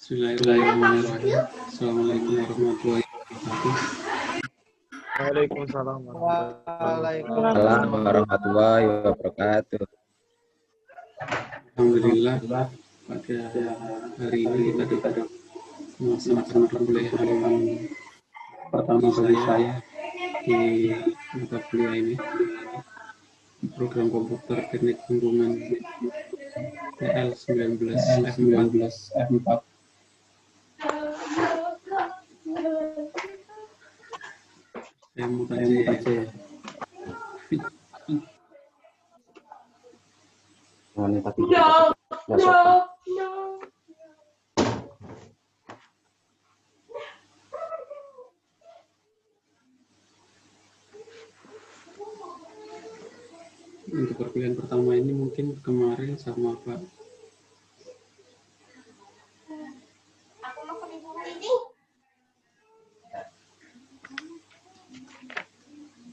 Bismillahirrahmanirrahim. Assalamualaikum warahmatullahi wabarakatuh. Waalaikumsalam Waalaikumsalam warahmatullahi wabarakatuh. Alhamdulillah pada hari ini kita dapat melaksanakan perkuliahan pertama kali saya di mata kuliah ini, program komputer teknik lingkungan TL19 F4. Saya mau tanya aja. Untuk perkuliahan pertama ini mungkin kemarin sama Pak.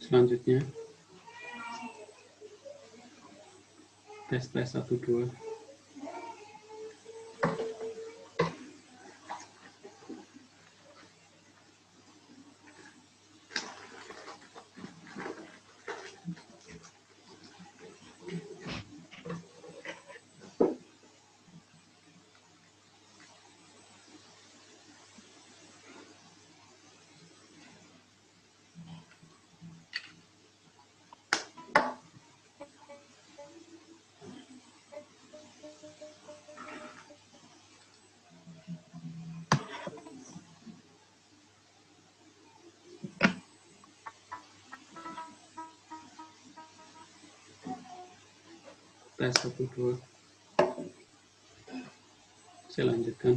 Selanjutnya tes 1-2. Tes 1-2. Saya lanjutkan.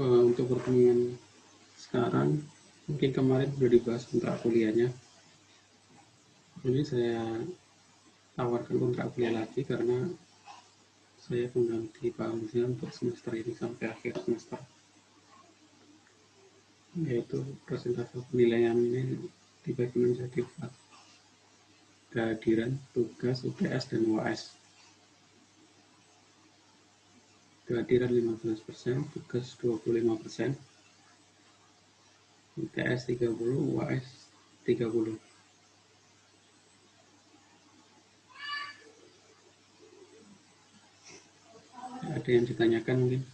Untuk pertemuan sekarang, mungkin kemarin sudah dibahas kontrak kuliahnya. Ini saya tawarkan kontrak kuliah lagi karena saya mengganti Pak Hamzah untuk semester ini sampai akhir semester, yaitu presentasi penilaian ini dibagi menjadi 4: kehadiran, tugas, UTS, dan UAS. Kehadiran 15%, tugas 25%, UTS 30%, UAS 30%. Ada yang ditanyakan mungkin?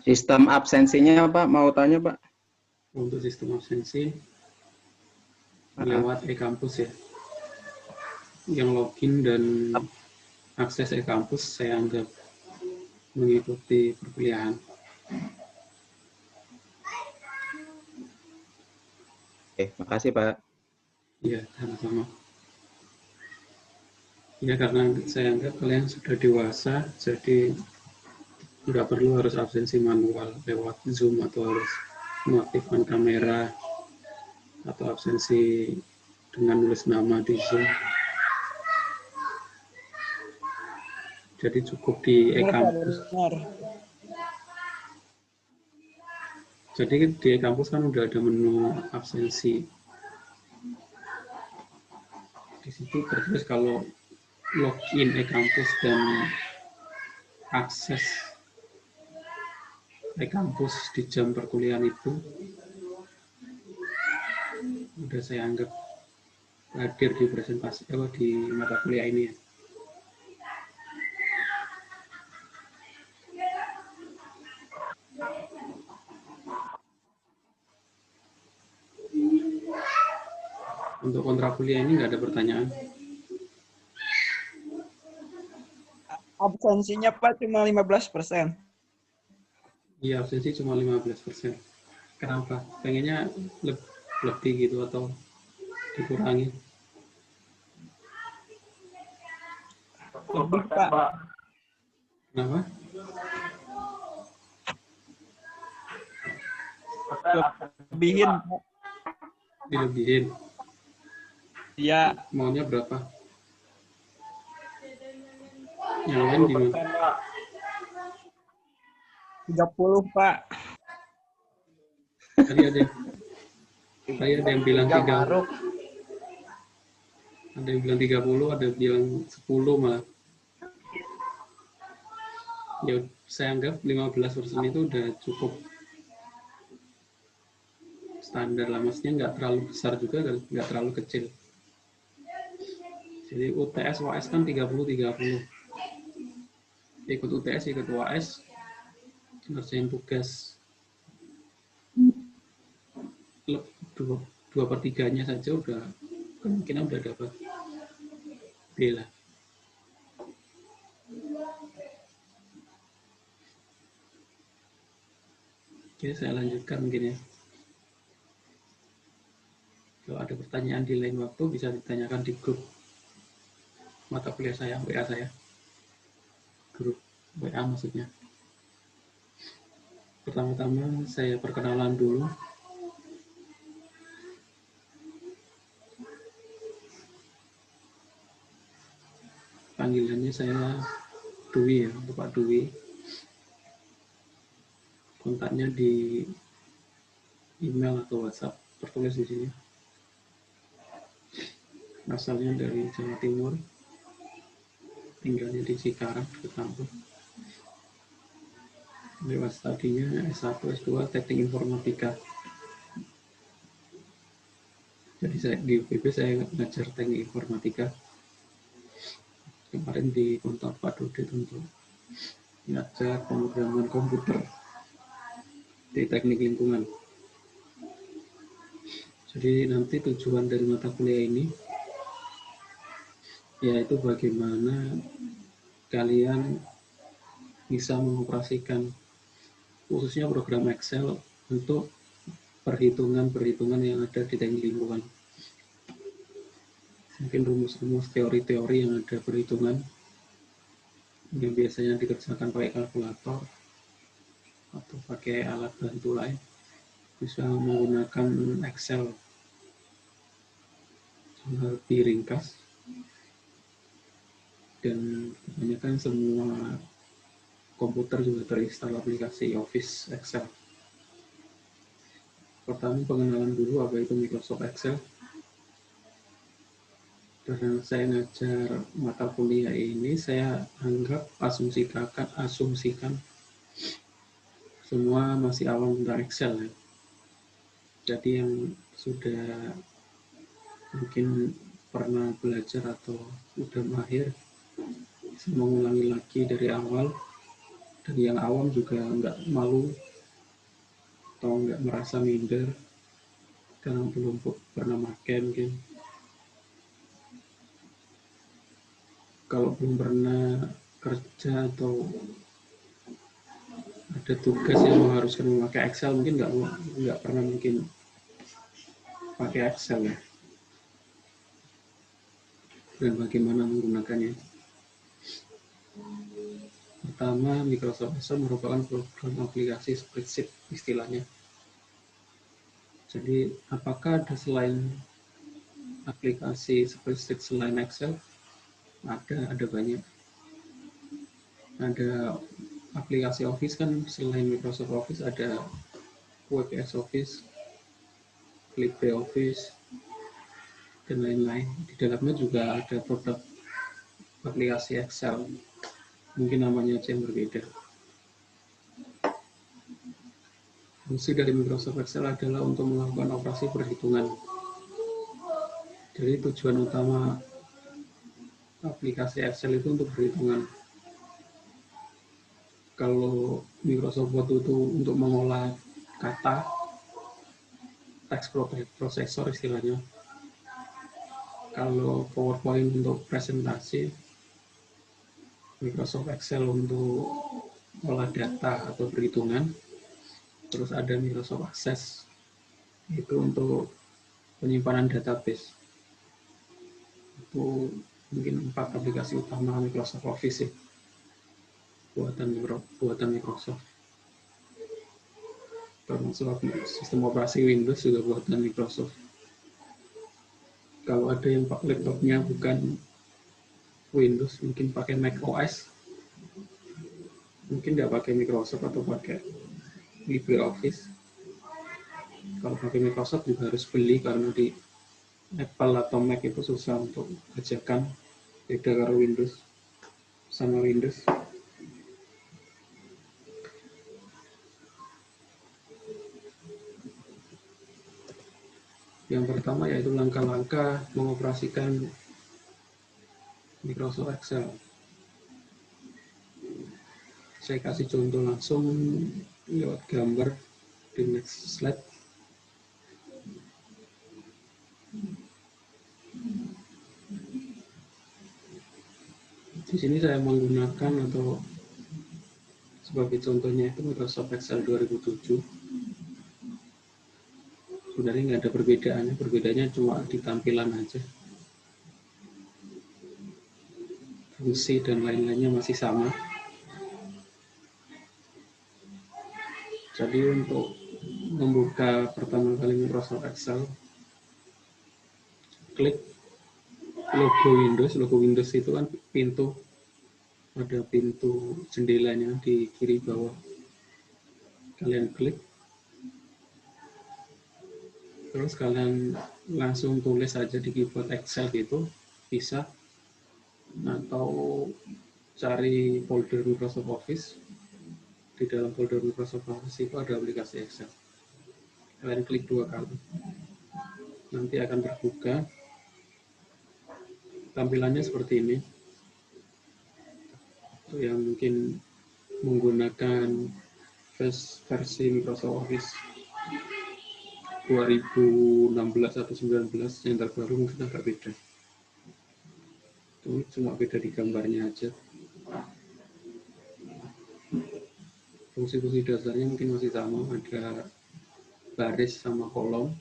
Sistem absensinya Pak, mau tanya Pak? Untuk sistem absensi lewat e-kampus ya. Yang login dan akses e-kampus saya anggap mengikuti perkuliahan. Oke, makasih Pak. Iya, sama-sama. Ya, karena saya anggap kalian sudah dewasa, jadi nggak perlu harus absensi manual lewat Zoom atau harus mengaktifkan kamera atau absensi dengan nulis nama di Zoom. Jadi cukup di e-kampus. Jadi di e-kampus kan udah ada menu absensi. Di situ tertulis kalau login e-kampus dan akses e-kampus di jam perkuliahan itu udah saya anggap hadir di presentasi di mata kuliah ini ya. Untuk kontrak kuliah ini nggak ada pertanyaan. Absensinya Pak cuma 15%. Iya, absensi cuma 15%. Kenapa? Pengennya lebih gitu atau dikurangi? Lebih Pak. Kenapa? Lebihin Pak. Dilebihin. Iya. Maunya berapa? Yang lain gimana? 30, Pak. Tadi ada yang bilang 3, ada yang bilang 30, ada yang bilang 10 malah. Ya, saya anggap 15% itu udah cukup standar lah, maksudnya nggak terlalu besar juga, nggak terlalu kecil. Jadi UTS, UAS kan 30-30. Ikut UTS, ikut UAS, ngerjain tugas 2/3-nya saja udah kemungkinan udah dapat B lah. Oke, saya lanjutkan mungkin ya. Kalau ada pertanyaan di lain waktu bisa ditanyakan di grup mata kuliah saya, WA saya. Grup WA maksudnya. Pertama-tama saya perkenalan dulu. Panggilannya saya Dwi ya, Bapak Dwi. Kontaknya di email atau WhatsApp tertulis di sini. Asalnya dari Jawa Timur, tinggalnya di Cikarang, di kampus. Lewat studinya S1, S2 Teknik Informatika. Jadi di UPB saya ngajar Teknik Informatika. Kemarin di kontak Pak Dodet untuk ngajar pemrograman komputer di Teknik Lingkungan. Jadi nanti tujuan dari mata kuliah ini yaitu bagaimana kalian bisa mengoperasikan khususnya program Excel untuk perhitungan-perhitungan yang ada di teknik lingkungan. Mungkin rumus-rumus teori-teori yang ada perhitungan yang biasanya dikerjakan pakai kalkulator atau pakai alat bantu lain bisa menggunakan Excel lebih ringkas. Dan kebanyakan semua komputer juga terinstall aplikasi Office Excel. Pertama pengenalan dulu apa itu Microsoft Excel. Karena saya ngajar mata kuliah ini, saya anggap asumsikan semua masih awam tentang Excel ya. Jadi yang sudah mungkin pernah belajar atau udah mahir bisa mengulangi lagi dari awal, dan yang awam juga nggak malu atau nggak merasa minder karena belum pernah pakai. Mungkin kalau belum pernah kerja atau ada tugas yang mengharuskan memakai Excel, mungkin nggak pernah mungkin pakai Excel ya, dan bagaimana menggunakannya. Pertama, Microsoft Excel merupakan program aplikasi spreadsheet istilahnya. Jadi, apakah ada selain aplikasi spreadsheet selain Excel? Ada banyak. Ada aplikasi Office kan, selain Microsoft Office ada WPS Office, LibreOffice, dan lain-lain. Di dalamnya juga ada produk aplikasi Excel. Mungkin namanya aja yang berbeda. Fungsi dari Microsoft Excel adalah untuk melakukan operasi perhitungan. Jadi tujuan utama aplikasi Excel itu untuk perhitungan. Kalau Microsoft Word itu untuk mengolah kata, text processor istilahnya. Kalau PowerPoint untuk presentasi, Microsoft Excel untuk olah data atau perhitungan. Terus ada Microsoft Access, itu untuk penyimpanan database. Itu mungkin 4 aplikasi utama Microsoft Office sih, buatan Microsoft. Termasuk sistem operasi Windows juga buatan Microsoft. Kalau ada yang laptopnya bukan Windows, mungkin pakai Mac OS, mungkin nggak pakai Microsoft atau pakai LibreOffice. Kalau pakai Microsoft juga harus beli karena di Apple atau Mac itu susah untuk bajakan, beda karo Windows sama Windows. Yang pertama yaitu langkah-langkah mengoperasikan Microsoft Excel. Saya kasih contoh langsung lewat gambar di next slide. Di sini saya menggunakan atau sebagai contohnya itu Microsoft Excel 2007. Sebenarnya nggak ada perbedaannya, perbedaannya cuma di tampilan aja. Fungsi dan lain-lainnya masih sama. Jadi untuk membuka pertama kali Microsoft Excel, klik logo Windows. Logo Windows itu kan pintu, ada pintu jendelanya di kiri bawah. Kalian klik, terus kalian langsung tulis aja di keyboard Excel gitu, bisa. Atau cari folder Microsoft Office. Di dalam folder Microsoft Office itu ada aplikasi Excel. Kalian klik 2 kali. Nanti akan terbuka. Tampilannya seperti ini. Itu yang mungkin menggunakan versi Microsoft Office 2016 atau 19 yang terbaru mungkin agak beda. Itu cuma beda di gambarnya aja. Fungsi-fungsi dasarnya mungkin masih sama, ada baris sama kolom.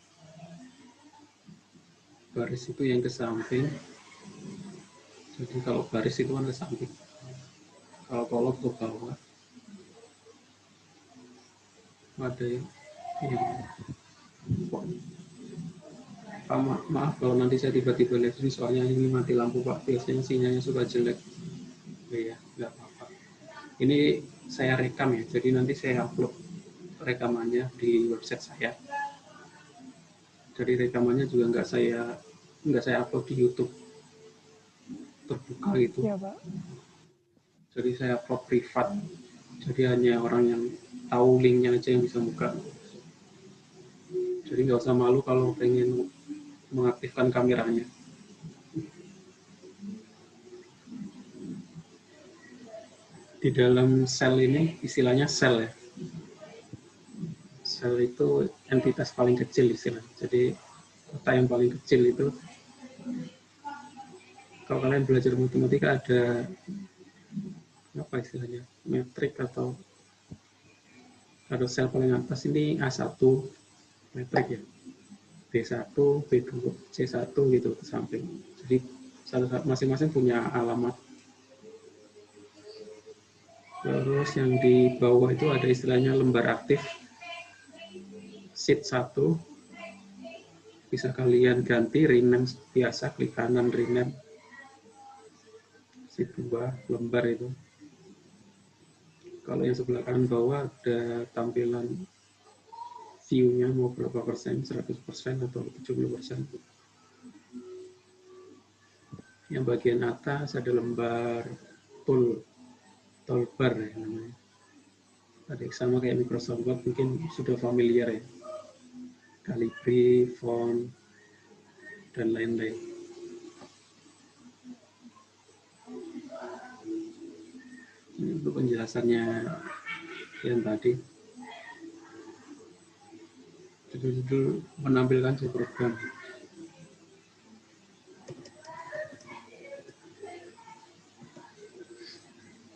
Baris itu yang ke samping. Jadi kalau baris itu kan ke samping. Kalau kolom ke bawah. Ada yang maaf kalau nanti saya tiba-tiba live stream, soalnya ini mati lampu Pak, biasanya sinyalnya suka jelek. Iya, nggak apa-apa. Ini saya rekam ya, jadi nanti saya upload rekamannya di website saya. Jadi rekamannya juga nggak saya upload di YouTube terbuka gitu. Ya, Pak. Jadi saya upload privat. Jadi hanya orang yang tahu linknya aja yang bisa buka. Jadi nggak usah malu kalau pengen mengaktifkan kameranya. Di dalam sel ini istilahnya sel ya. Sel itu entitas paling kecil istilahnya. Jadi kotak yang paling kecil itu, kalau kalian belajar matematika ada apa istilahnya, metrik atau ada sel paling atas ini A1 metrik ya, B1, B2, C1 gitu ke samping. Jadi masing-masing punya alamat. Terus yang di bawah itu ada istilahnya lembar aktif, sheet 1. Bisa kalian ganti, rename biasa, klik kanan rename. Sheet 2, lembar itu. Kalau yang sebelah kanan bawah ada tampilan view-nya mau berapa persen, 100% atau 70%. Yang bagian atas ada lembar toolbar ya namanya. Ada yang sama kayak Microsoft Word, mungkin sudah familiar ya. Calibri, font, dan lain-lain. Ini untuk penjelasannya yang tadi. Judul-judul menampilkan si program.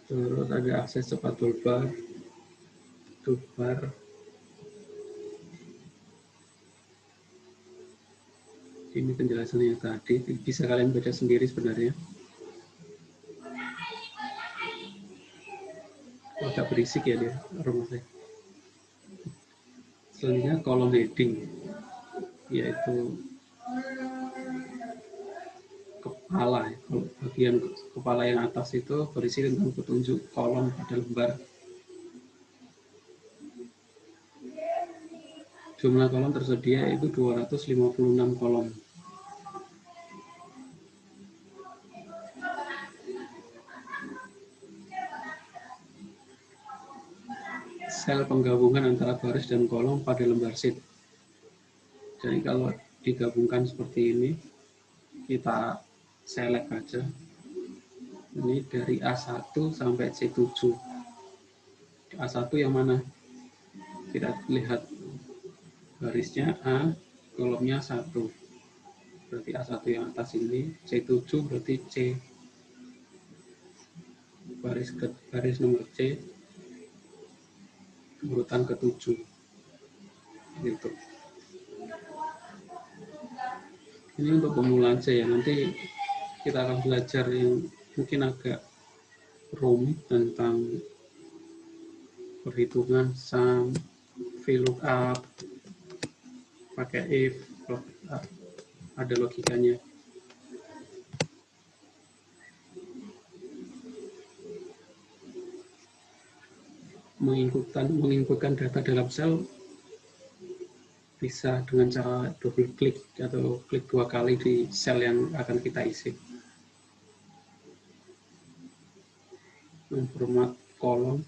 Terus ada akses cepat toolbar. Ini penjelasannya tadi, bisa kalian baca sendiri sebenarnya. Agak berisik ya dia rumah saya. Selanjutnya kolom heading, yaitu kepala. Kalau bagian kepala yang atas itu berisi tentang petunjuk kolom pada lembar Jumlah kolom tersedia itu 256 kolom. Sel penggabungan antara baris dan kolom pada lembar sheet. Jadi kalau digabungkan seperti ini, kita select aja. Ini dari A1 sampai C7. A1 yang mana? Kita lihat barisnya A, kolomnya 1. Berarti A1 yang atas ini, C7 berarti C. Baris nomor C, urutan ke-7. Gitu. Ini untuk pemula aja ya, nanti kita akan belajar yang mungkin agak rumit tentang perhitungan sum, VLOOKUP, pakai if, ada logikanya. Menginputkan data dalam sel bisa dengan cara double klik atau klik 2 kali di sel yang akan kita isi. Format kolom.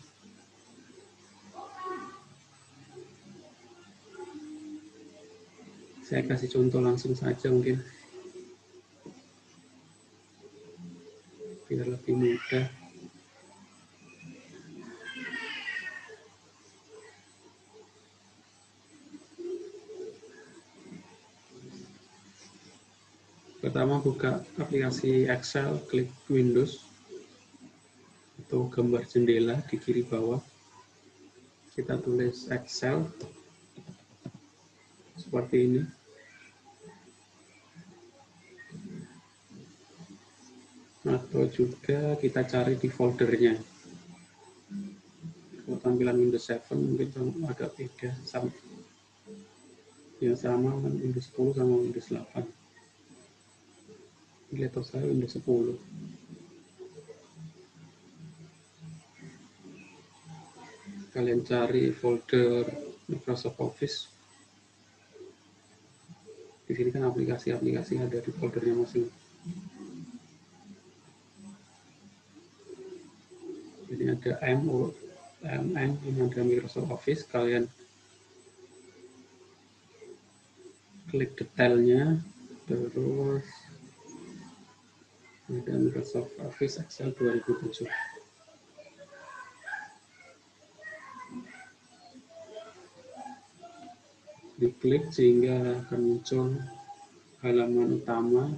Saya kasih contoh langsung saja mungkin biar lebih mudah. Pertama buka aplikasi Excel, klik Windows atau gambar jendela di kiri bawah. Kita tulis Excel seperti ini. Atau juga kita cari di foldernya. Kalau tampilan Windows 7 mungkin agak beda. Yang sama kan Windows 10 sama Windows 8. Laptop saya Windows 10. Kalian cari folder Microsoft Office. Di sini kan aplikasi-aplikasi ada di foldernya masing. Jadi ada MN, ini ada Microsoft Office. Kalian klik detailnya, terus ada Microsoft Office Excel 2007. Diklik sehingga akan muncul halaman utama.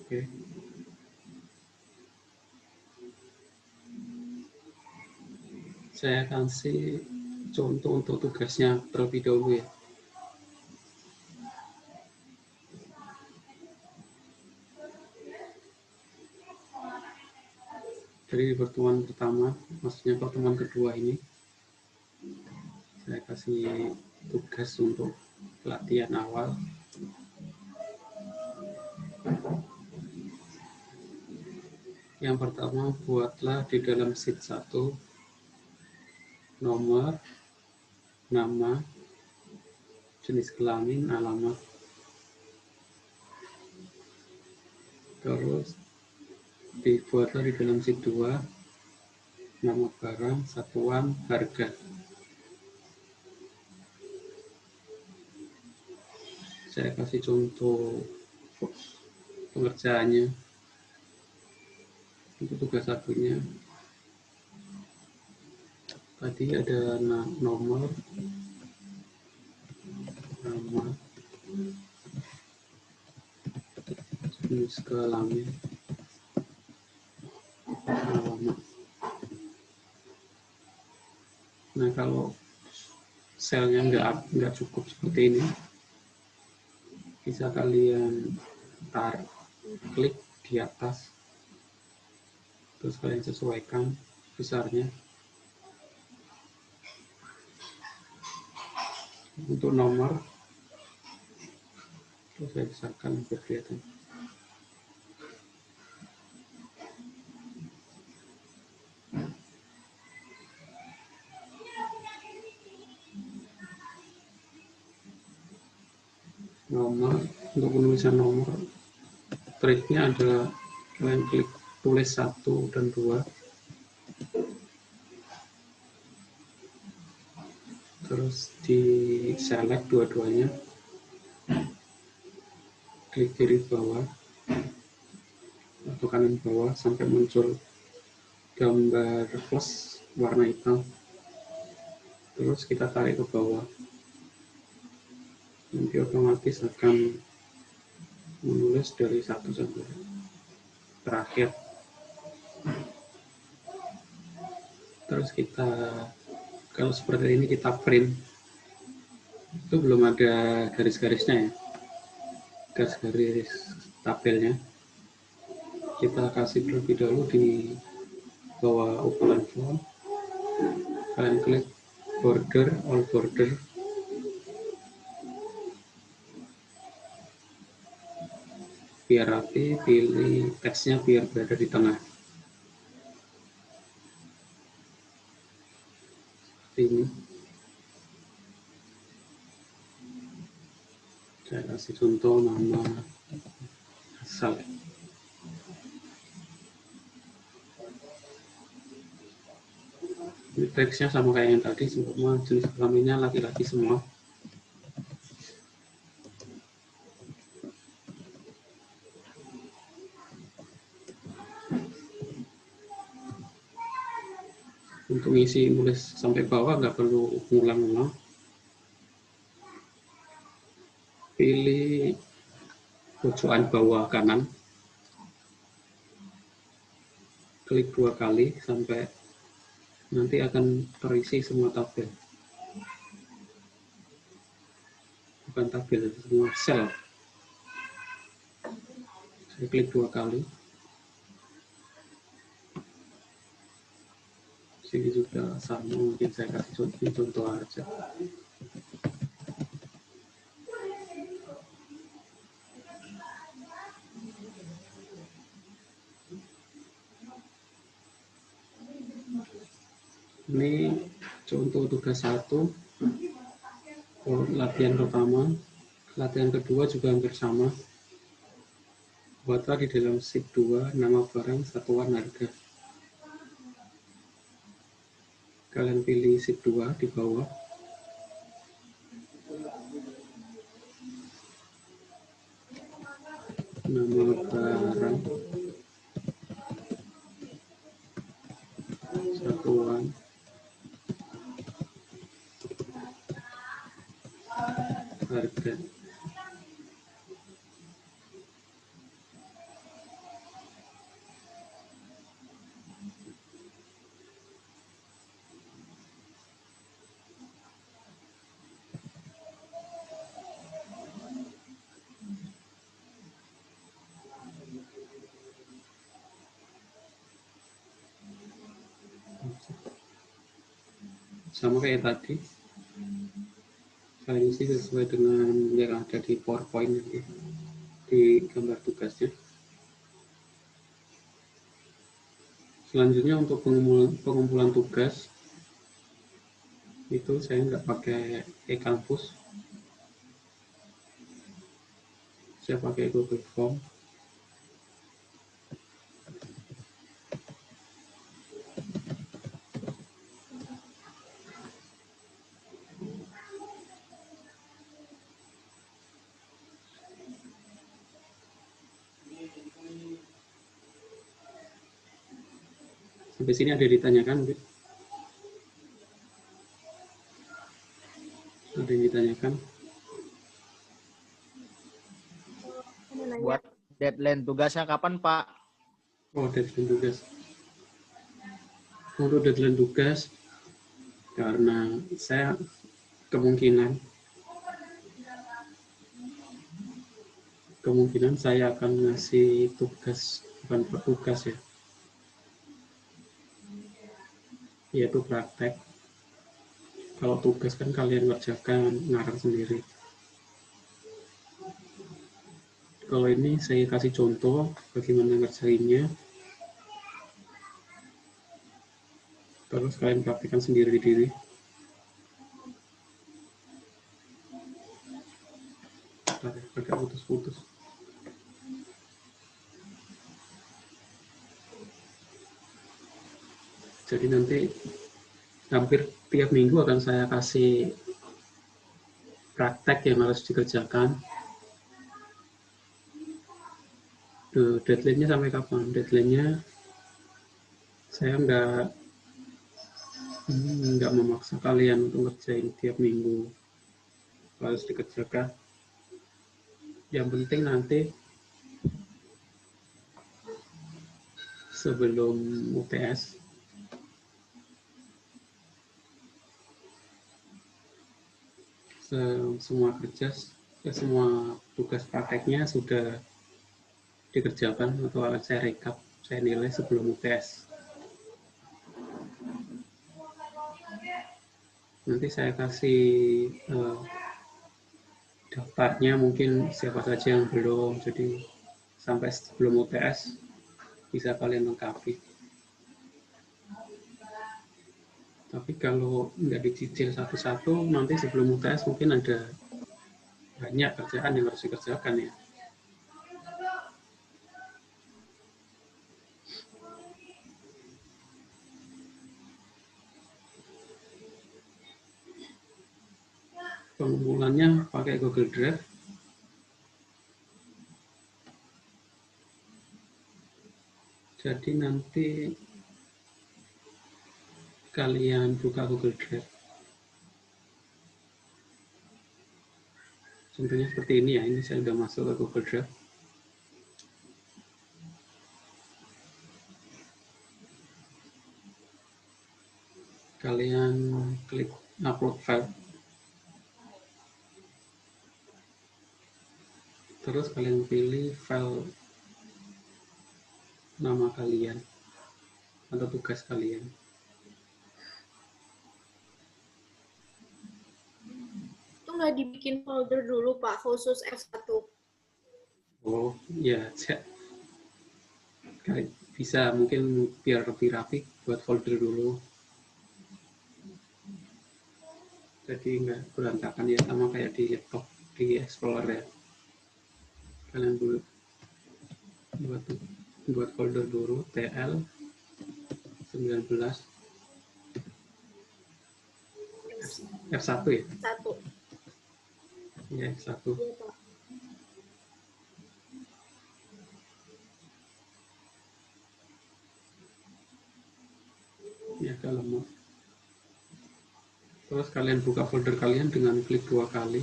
Oke. Saya kasih contoh untuk tugasnya terlebih dahulu ya. Jadi pertemuan pertama, maksudnya pertemuan kedua ini, saya kasih tugas untuk pelatihan awal. Yang pertama, buatlah di dalam sheet 1 nomor, nama, jenis kelamin, alamat. Terus dibuatlah di dalam sheet 2 nama barang, satuan, harga. Saya kasih contoh pengerjaannya. Itu tugas satunya. Tadi ada nomor, nama, jenis kelamin, alamat. Nah kalau selnya nggak cukup seperti ini, bisa kalian klik di atas, terus kalian sesuaikan besarnya. Untuk nomor, terus saya besarkan biar kelihatan. Nomor, untuk penulisan nomor, triknya adalah kalian klik tulis 1 dan 2, terus di select dua-duanya, klik kiri bawah atau kanan bawah sampai muncul gambar plus warna hitam, terus kita tarik ke bawah, nanti otomatis akan menulis dari 1 sampai terakhir. Terus kita, kalau seperti ini kita print, itu belum ada garis-garisnya ya, garis-garis tabelnya. Kita kasih terlebih dahulu di bawah ukuran font, kalian klik border, all border, biar rapi, pilih teksnya biar berada di tengah. Seperti ini. Saya kasih contoh nama asal. Ini teksnya sama kayak yang tadi, semua jenis kelaminnya laki-laki semua. Untuk ngisi nulis sampai bawah nggak perlu ngulang-ngulang. Pilih pojokan bawah kanan, klik 2 kali sampai nanti akan terisi semua tabel. Bukan tabel, semua sel. Saya klik 2 kali. Sini juga sama, mungkin saya kasih contoh aja. Ini contoh tugas 1, latihan pertama, latihan kedua juga hampir sama. Buatlah di dalam sheet 2 nama barang, satuan harga. Kalian pilih sheet 2 di bawah. Nama barang, satuan harga. Sama kayak tadi, kalian isi sesuai dengan yang ada di PowerPoint nanti, di gambar tugasnya. Selanjutnya untuk pengumpulan tugas, itu saya nggak pakai e-kampus, saya pakai Google Form. Sampai sini ada ditanyakan, Bu? Ada yang ditanyakan? Buat deadline tugasnya kapan, Pak? Oh, deadline tugas. Untuk deadline tugas, karena saya kemungkinan saya akan ngasih tugas, bukan tugas ya, yaitu praktek. Kalau tugas kan kalian kerjakan, ngarang sendiri. Kalau ini saya kasih contoh bagaimana ngerjainnya, terus kalian praktikkan sendiri di diri. Agak putus-putus. Jadi nanti hampir tiap minggu akan saya kasih praktek yang harus dikerjakan. Deadline-nya sampai kapan? Deadline-nya saya nggak memaksa kalian untuk ngerjain tiap minggu harus dikerjakan. Yang penting nanti sebelum UTS semua tugas prakteknya sudah dikerjakan atau saya rekap, saya nilai sebelum UTS. Nanti saya kasih daftarnya, mungkin siapa saja yang belum, jadi sampai sebelum UTS bisa kalian lengkapi. Tapi kalau nggak dicicil satu-satu, nanti sebelum UTS mungkin ada banyak kerjaan yang harus dikerjakan ya. Pengumpulannya pakai Google Drive. Jadi nanti kalian buka Google Drive. Contohnya seperti ini ya, ini saya sudah masuk ke Google Drive. Kalian klik upload file. Terus kalian pilih file nama kalian atau tugas kalian. Itu nggak dibikin folder dulu Pak, khusus F1. Oh ya, bisa mungkin biar lebih rapi buat folder dulu. Jadi nggak berantakan ya, sama kayak di laptop, di Explorer ya. Kalian buat folder dulu TL 19 F1 ya? Satu. Ya, F1. Iya, Pak. Ya, kalau mau. Terus kalian buka folder kalian dengan klik 2 kali.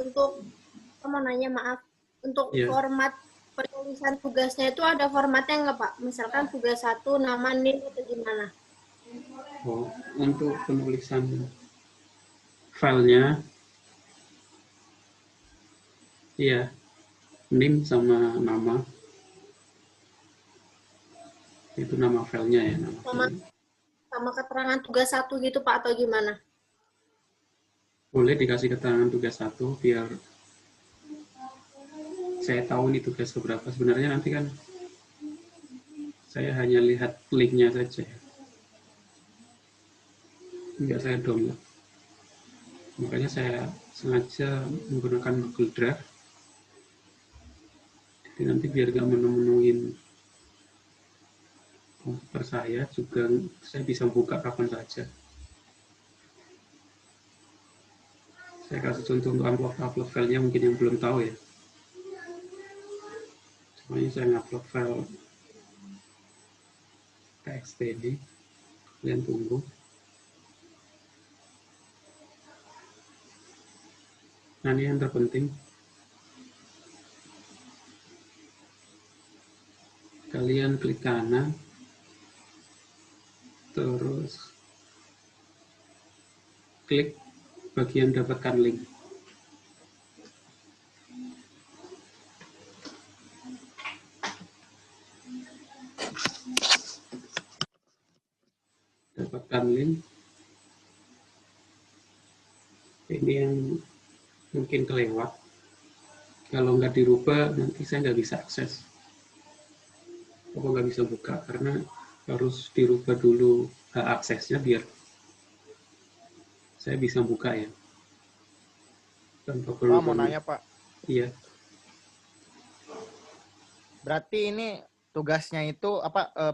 Untuk, saya mau nanya, maaf, untuk Ya. format penulisan tugasnya itu ada formatnya nggak Pak? Misalkan tugas 1, nama, NIM, atau gimana? Oh, untuk penulisan filenya, iya, NIM sama nama. Itu nama filenya ya. Sama keterangan tugas 1 gitu Pak, atau gimana? Boleh dikasih keterangan tugas 1 biar saya tahu ini tugas keberapa. Sebenarnya nanti kan saya hanya lihat linknya saja. Enggak saya download. Makanya saya sengaja menggunakan Google Drive. Jadi nanti biar nggak menemuin komputer saya juga, saya bisa buka kapan saja. Saya kasih contoh untuk upload filenya mungkin yang belum tahu ya. Semuanya saya ngupload file txt ini. Kalian tunggu. Nah, ini yang terpenting. Kalian klik kanan, terus klik bagian dapatkan link. Dapatkan link, Ini yang mungkin kelewat. Kalau nggak dirubah, nanti saya nggak bisa akses. Aku nggak bisa buka, karena harus dirubah dulu hak aksesnya biar saya bisa buka ya. Tanpa perlu Pak, mau nanya Pak. Iya. Berarti ini tugasnya itu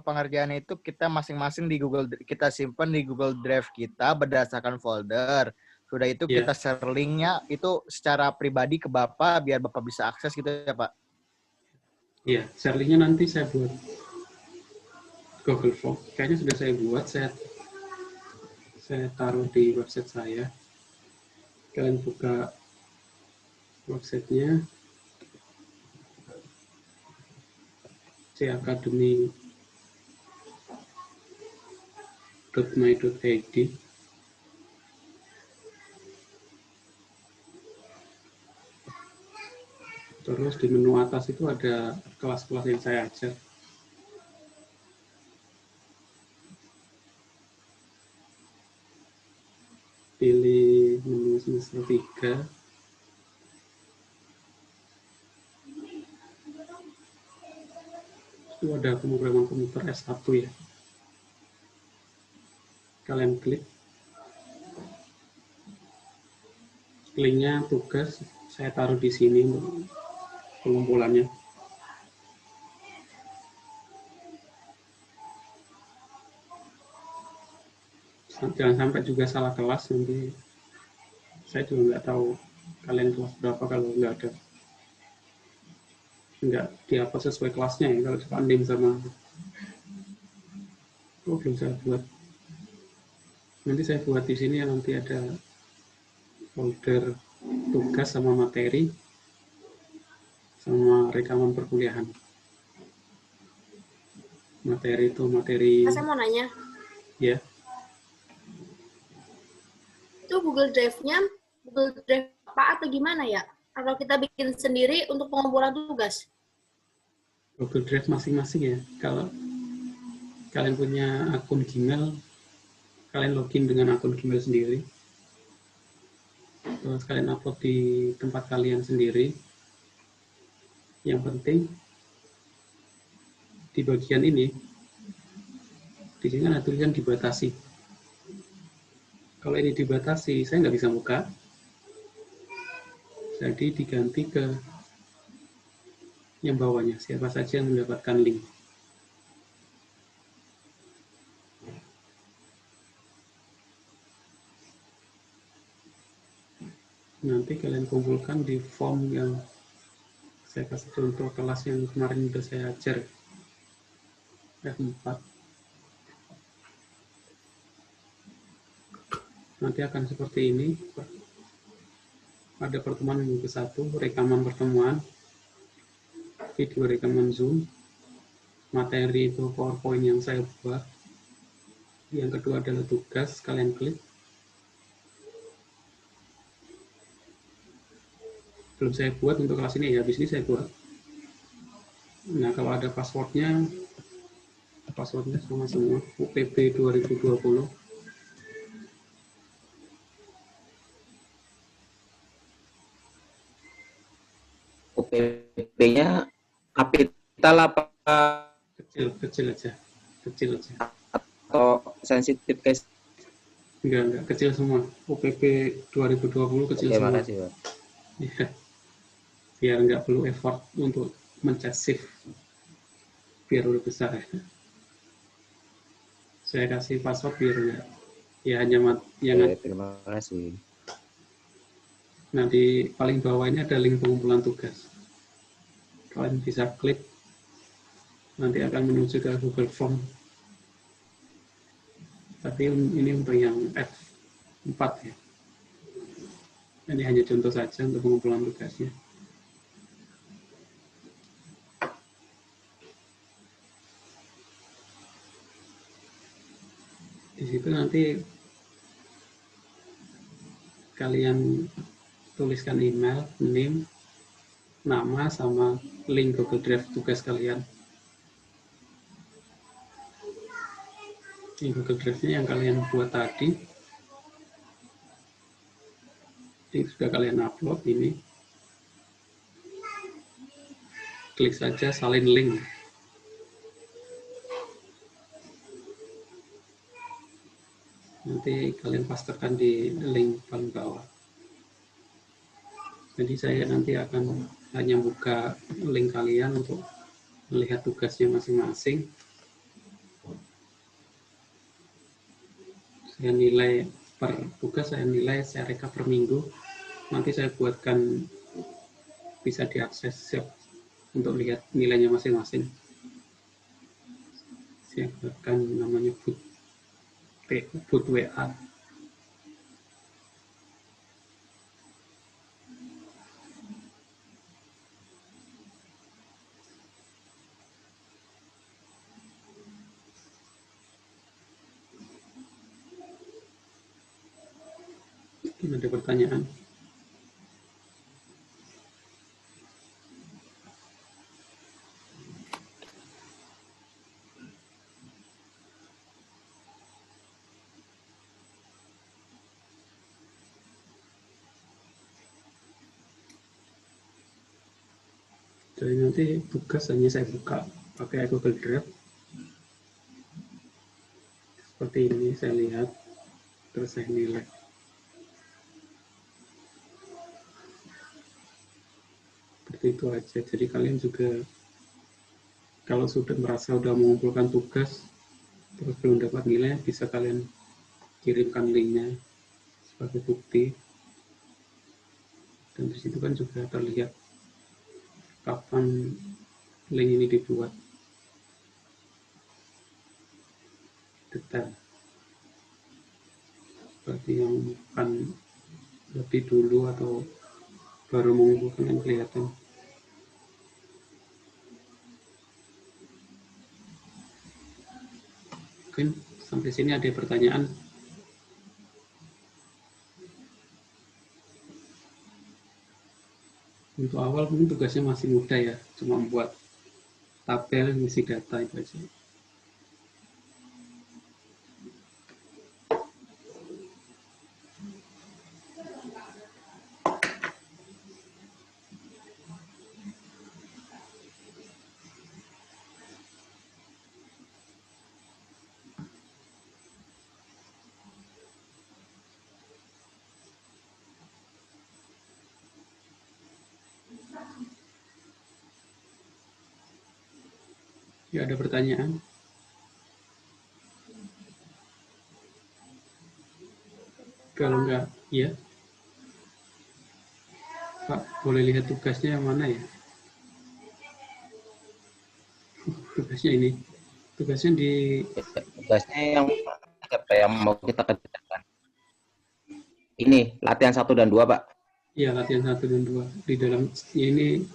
pengerjaannya itu kita masing-masing kita simpan di Google Drive kita berdasarkan folder. Sudah itu kita share linknya itu secara pribadi ke Bapak biar Bapak bisa akses gitu ya Pak? Iya, share linknya nanti saya buat Google Form. Kayaknya sudah saya buat, saya taruh di website saya. Kalian buka websitenya cacademy.my.id. Terus di menu atas itu ada kelas-kelas yang saya ajar. Pilih menu semester 3. Itu ada pemrograman komputer S1 ya. Kalian klik. Linknya tugas saya taruh di sini untuk pengumpulannya. Jangan sampai juga salah kelas, nanti saya juga nggak tahu kalian kelas berapa kalau nggak diapa sesuai kelasnya ya, kalau dibanding sama belum saya buat. Nanti saya buat di sini ya, nanti ada folder tugas sama materi sama rekaman perkuliahan. Materi itu materi. Saya mau nanya. Ya. Itu Google Drive-nya Google Drive apa atau gimana ya? Kalau kita bikin sendiri untuk pengumpulan tugas? Google Drive masing-masing ya. Kalau kalian punya akun Gmail, kalian login dengan akun Gmail sendiri. Terus kalian upload di tempat kalian sendiri. Yang penting di bagian ini, di sini kan ada tulisan dibatasi. Kalau ini dibatasi, saya nggak bisa buka. Jadi diganti ke yang bawahnya, siapa saja yang mendapatkan link. Nanti kalian kumpulkan di form yang saya kasih contoh kelas yang kemarin sudah saya ajar. F4. Nanti akan seperti ini. Ada pertemuan minggu ke-1, rekaman pertemuan, video rekaman Zoom, materi itu PowerPoint yang saya buat. Yang kedua adalah tugas, kalian klik. Belum saya buat untuk kelas ini ya, habis ini saya buat. Nah, kalau ada passwordnya sama semua, UPB 2020. UPB-nya kapital apa Kecil aja. atau sensitif guys? Enggak, kecil semua. UPB 2020 kecil semua. Terima kasih, Pak. Ya. Biar nggak perlu effort untuk mencet shift. Biar lebih besar ya. Saya kasih password biar enggak. Ya hanya Terima kasih. Nah, di paling bawah ini ada link pengumpulan tugas. Kalian bisa klik, nanti akan menuju ke Google Form. Tapi ini untuk yang F4 ya. Ini hanya contoh saja untuk pengumpulan tugasnya. Di situ nanti kalian tuliskan email, name, nama, sama link Google Drive tugas kalian. Ini Google Drive-nya yang kalian buat tadi. Ini sudah kalian upload ini. Klik saja salin link. Nanti kalian pastekan di link paling bawah. Jadi saya nanti akan hanya buka link kalian untuk melihat tugasnya masing-masing. Saya nilai per tugas, saya rekap per minggu. Nanti saya buatkan bisa diakses untuk lihat nilainya masing-masing. Saya buatkan namanya boot WA. Mungkin ada pertanyaan. Jadi nanti tugas hanya saya buka pakai Google Drive. Seperti ini saya lihat, terus saya nilai. Seperti itu aja. Jadi kalian juga kalau sudah merasa sudah mengumpulkan tugas, terus belum dapat nilai, bisa kalian kirimkan linknya sebagai bukti. Dan di situ kan juga terlihat kapan link ini dibuat detail. Berarti yang akan lebih dulu atau baru mengumpulkan yang kelihatan. Mungkin sampai sini ada pertanyaan. Untuk awal mungkin tugasnya masih mudah ya, cuma membuat tabel, ngisi data itu aja. Ya, ada pertanyaan? Kalau enggak, ya. Pak, boleh lihat tugasnya yang mana ya? Tugasnya ini. Tugasnya di... Tugasnya yang apa yang mau kita kerjakan. Ini latihan 1 dan 2, Pak. Ya, latihan 1 dan 2. Di dalam ini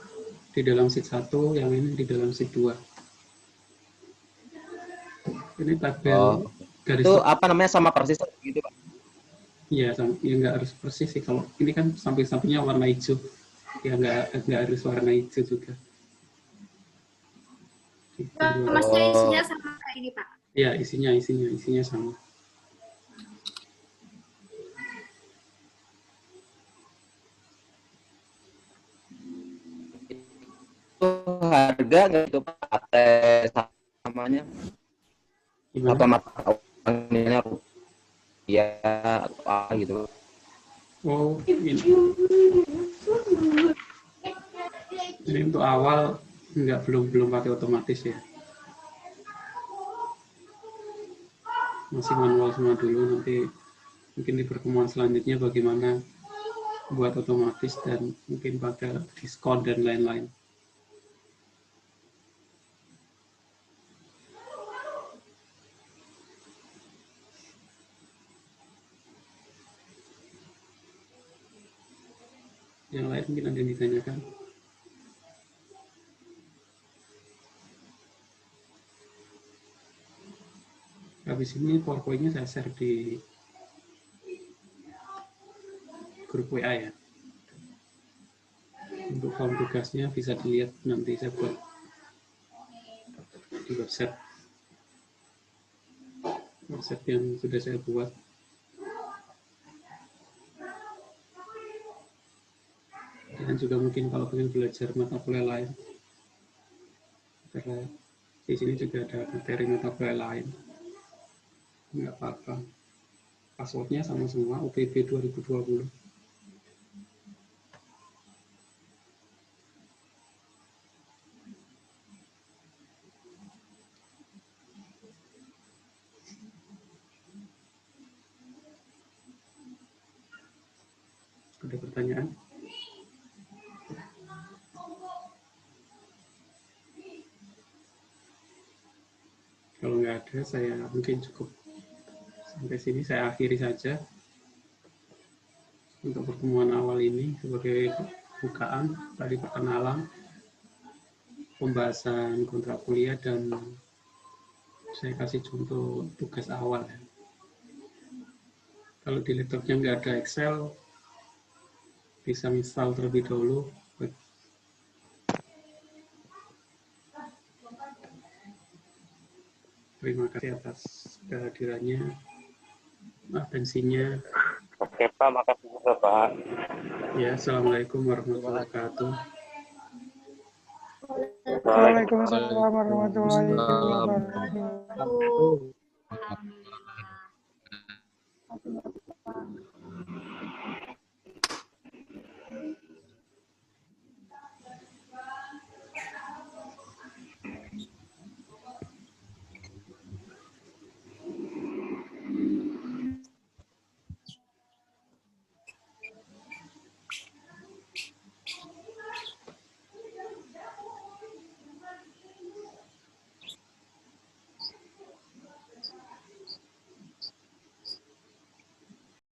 di dalam sheet 1, yang ini di dalam sheet 2. Ini tabel garis. Itu apa namanya sama persis gitu, Pak? Iya, ya nggak harus persis sih. Kalau ini kan samping-sampingnya warna hijau. Ya nggak harus warna hijau juga. Masnya isinya sama kayak ini, Pak? Ya, isinya sama. Itu harga nggak itu Pak? Tes namanya? Gimana? Atau mata uangnya ya atau apa gitu? Oh, ini untuk awal belum pakai otomatis ya. Masih manual semua dulu, nanti mungkin di pertemuan selanjutnya bagaimana buat otomatis dan mungkin pakai diskon dan lain-lain. Yang lain mungkin ada yang ditanyakan. Habis ini PowerPoint-nya saya share di grup WA ya. Untuk form tugasnya bisa dilihat nanti saya buat di website yang sudah saya buat. Dan juga mungkin kalau ingin belajar mata kuliah lain, karena di sini juga ada materi mata kuliah lain, nggak apa-apa. Passwordnya sama semua, UPB 2020. Ada pertanyaan? Kalau nggak ada, saya mungkin cukup sampai sini. Saya akhiri saja untuk pertemuan awal ini sebagai bukaan, tadi perkenalan, pembahasan kontrak kuliah, dan saya kasih contoh tugas awal. Kalau di laptopnya nggak ada Excel, bisa install terlebih dahulu. Terima kasih atas kehadirannya, atensinya. Oke Pak, makasih juga Pak. Ya, Assalamualaikum warahmatullahi wabarakatuh. Waalaikumsalam warahmatullahi wabarakatuh.